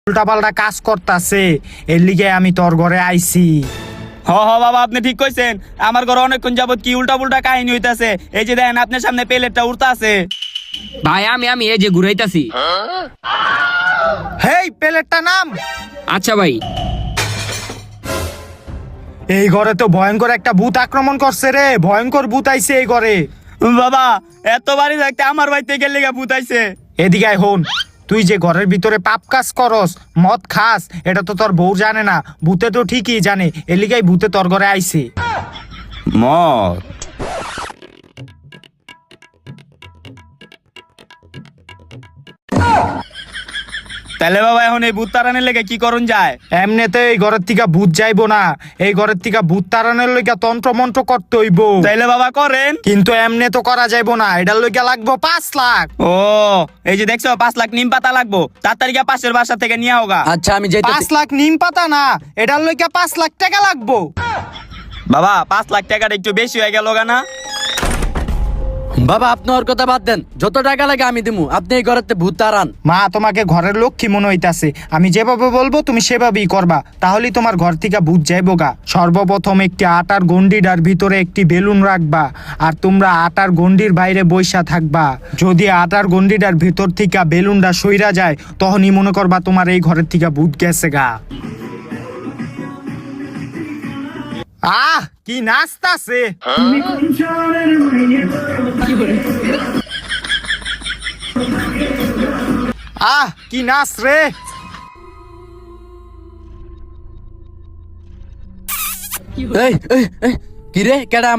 উল্টাপাল্টা কাজ করতাছে, এর লিগে আমি তোর ঘরে আইছি। হ হ বাবা, আপনি ঠিক কইছেন। আমার ঘরে অনেকক্ষণ যাবত কি উল্টা পুল্টা কাহিনী হইতাছে। এই যে দেখেন আপনার সামনে প্লেটটা উড়তা আছে। ভাই আমি এই যে ঘুরাইতাছি। হেই, প্লেটটা নাম। আচ্ছা ভাই। এই ঘরে তো ভয়ঙ্কর একটা ভূত আক্রমণ করছে রে, ভয়ঙ্কর ভূত আইছে এই ঘরে। বাবা, এত বাড়ি থাকতে আমার বাড়িতে গেলে ভূত আইছে। এদিকে আয়, হন। তুই যে ঘরের ভিতরে পাপ কাজ করস, মদ খাস, এটা তো তোর বউ জানে না, ভূতে তো ঠিকই জানে, এর লিগাই ভূতে তোর ঘরে আইছে। মদ? তাহলে বাবা এখন এই ভূত তাড়ানোর লেগে কি করুন যায়? এমনিতে এই ঘরের থেকে ভূত যাইবো না, এই ঘরের থেকে ভূত তাড়ানোর লইগা তন্ত্র মন্ত্র করতে হইব। তাইলে বাবা করেন। কিন্তু এমনি তো করা যাইবো না, এটার লইগা লাগবো 5 লাখ। ও, এই যে দেখছো 5 লাখ নিম পাতা লাগবো, তাড়াতাড়ি গিয়ে পাশের বাসা থেকে নিয়ে হোগা। আচ্ছা আমি যাইতেছি। 5 লাখ নিম পাতা না, এটার লইগা 5 লাখ টাকা লাগবো। বাবা 5 লাখ টাকাটা একটু বেশি হয়ে গেল না? বাবা আপনি ওর কথা বাদ দেন, যত টাকা লাগে আমি দিমু, আপনি এই ঘরেতে ভূত তাড়ান। মা, তোমাকে ঘরের লক্ষ্মী মনে হইতাছে, আমি যেভাবে বলবো তুমি সেভাবেই করবা, তাহলেই তোমার ঘর থেকে ভূত যাইবো গা। সর্বপ্রথম একটি আটার গন্ডিটার ভিতরে একটি বেলুন রাখবা, আর তোমরা আটার গন্ডির বাইরে বইসা থাকবা। যদি আটার গন্ডিটার ভিতর থেকে বেলুনটা সইরা যায়, তখনই মনে করবা তোমার এই ঘরের থেকে ভূত গেছে গা। আহ, কি নাচতাছে! আহ, কি নাচ রে! এই কি রে, কেডা আমার